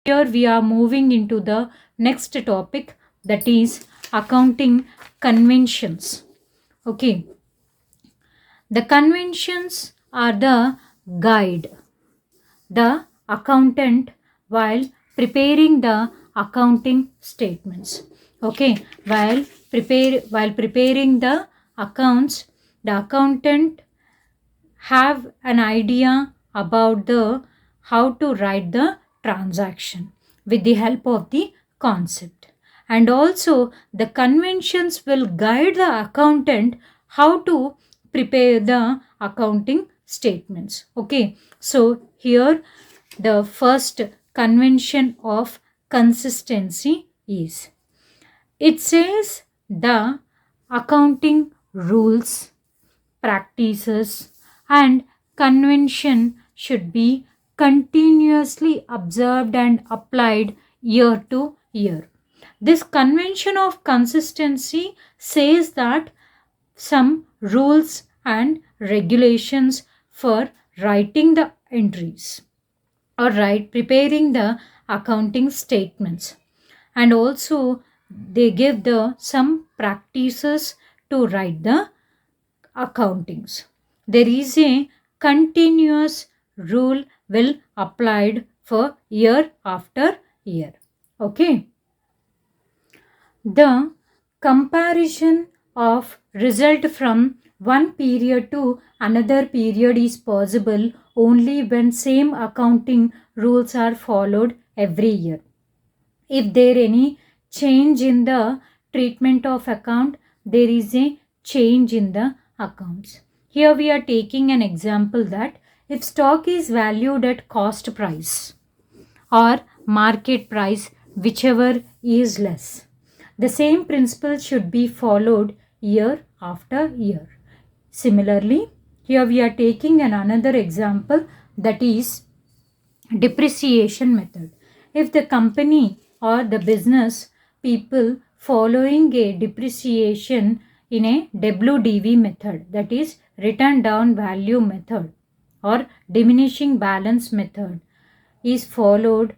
Here we are moving into the next topic, that is accounting conventions. Okay, the conventions are the guide the accountant while preparing the accounting statements. Okay, while preparing the accounts, the accountant have an idea about the how to write the transaction with the help of the concept, and also the conventions will guide the accountant how to prepare the accounting statements. Okay, so here the first convention of consistency is, it says the accounting rules, practices, and convention should be continuously observed and applied year to year. This convention of consistency says that some rules and regulations for writing the entries, or preparing the accounting statements, and also they give the some practices to write the accountings. There is a continuous rule will applied for year after year. Okay. The comparison of result from one period to another period is possible only when same accounting rules are followed every year. If there any change in the treatment of account, there is a change in the accounts. Here we are taking an example that if stock is valued at cost price or market price, whichever is less, the same principle should be followed year after year. Similarly, here we are taking another example, that is depreciation method. If the company or the business people following a depreciation in a WDV method, that is written down value method, or diminishing balance method, is followed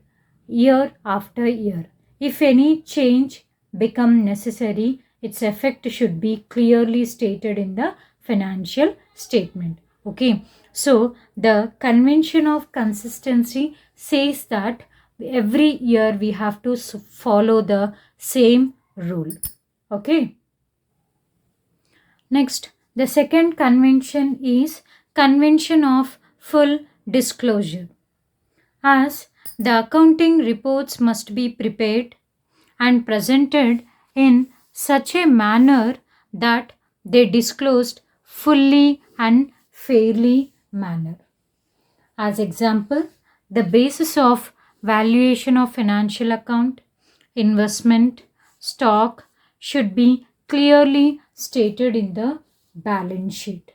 year after year, if any change become necessary, its effect should be clearly stated in the financial statement. Okay, so the convention of consistency says that every year we have to follow the same rule. Okay, next, the second convention is convention of full disclosure. As the accounting reports must be prepared and presented in such a manner that they disclosed fully and fairly manner. As example, the basis of valuation of financial account, investment, stock should be clearly stated in the balance sheet.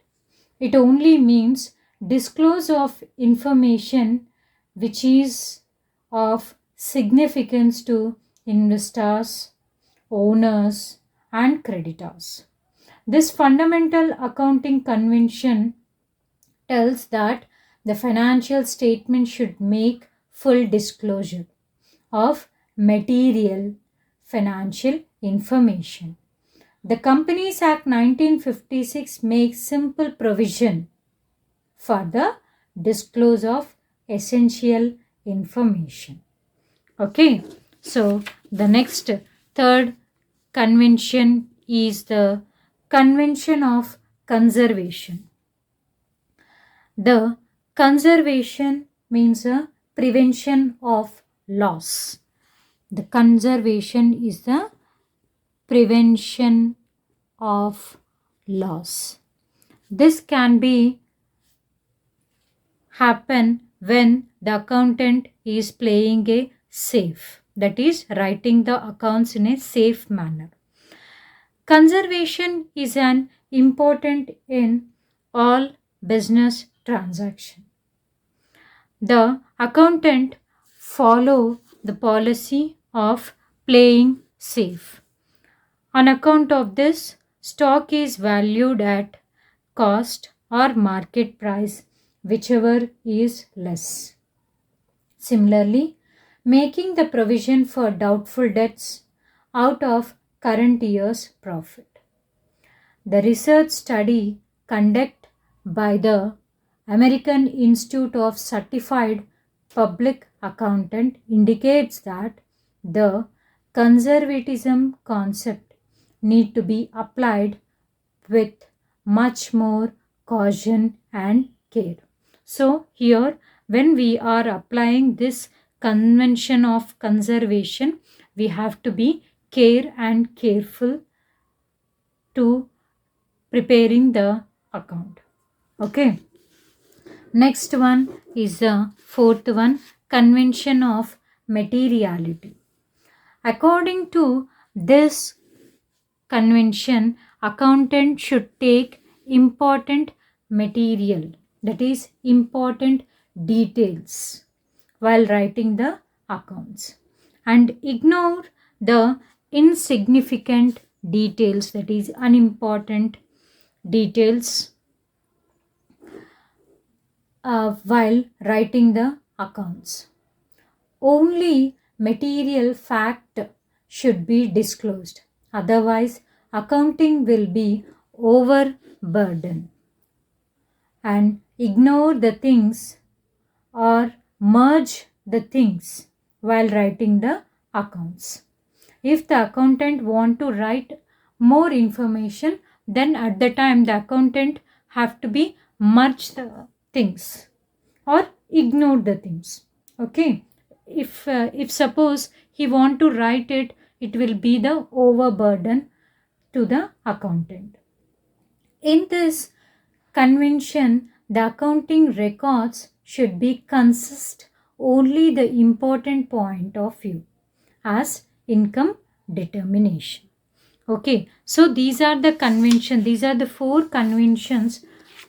It only means disclose of information which is of significance to investors, owners, and creditors. This fundamental accounting convention tells that the financial statement should make full disclosure of material financial information. The Companies Act 1956 makes simple provision for the disclose of essential information. Okay, so the next third convention is the convention of conservation. The conservation means a prevention of loss. The conservation is the prevention of loss. This can be happen when the accountant is playing a safe, that is writing the accounts in a safe manner. Conservation is an important in all business transaction. The accountant follow the policy of playing safe. On account of this, stock is valued at cost or market price, whichever is less. Similarly, making the provision for doubtful debts out of current year's profit. The research study conducted by the American Institute of Certified Public Accountant indicates that the conservatism concept need to be applied with much more caution and care. So here when we are applying this convention of conservation, we have to be care and careful to preparing the account. Okay. Next one is the fourth one, convention of materiality. According to this convention, accountant should take important material, that is important details, while writing the accounts, and ignore the insignificant details, that is unimportant details, while writing the accounts. Only material fact should be disclosed, otherwise accounting will be overburdened, and ignore the things or merge the things while writing the accounts. If the accountant want to write more information, then at the time the accountant have to be merge the things or ignore the things. Okay. If suppose he want to write it, it will be the overburden to the accountant. In this convention, the accounting records should be consist only the important point of view as income determination. Okay, so these are the convention, these are the four conventions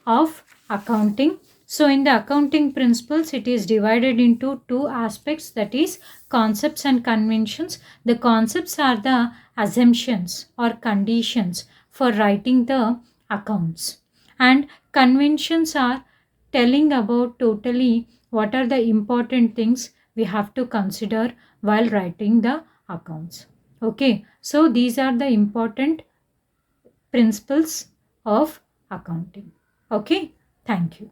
of accounting. So in the accounting principles, it is divided into two aspects, that is concepts and conventions. The concepts are the assumptions or conditions for writing the accounts, and conventions are telling about totally what are the important things we have to consider while writing the accounts. Okay, so these are the important principles of accounting. Okay, thank you.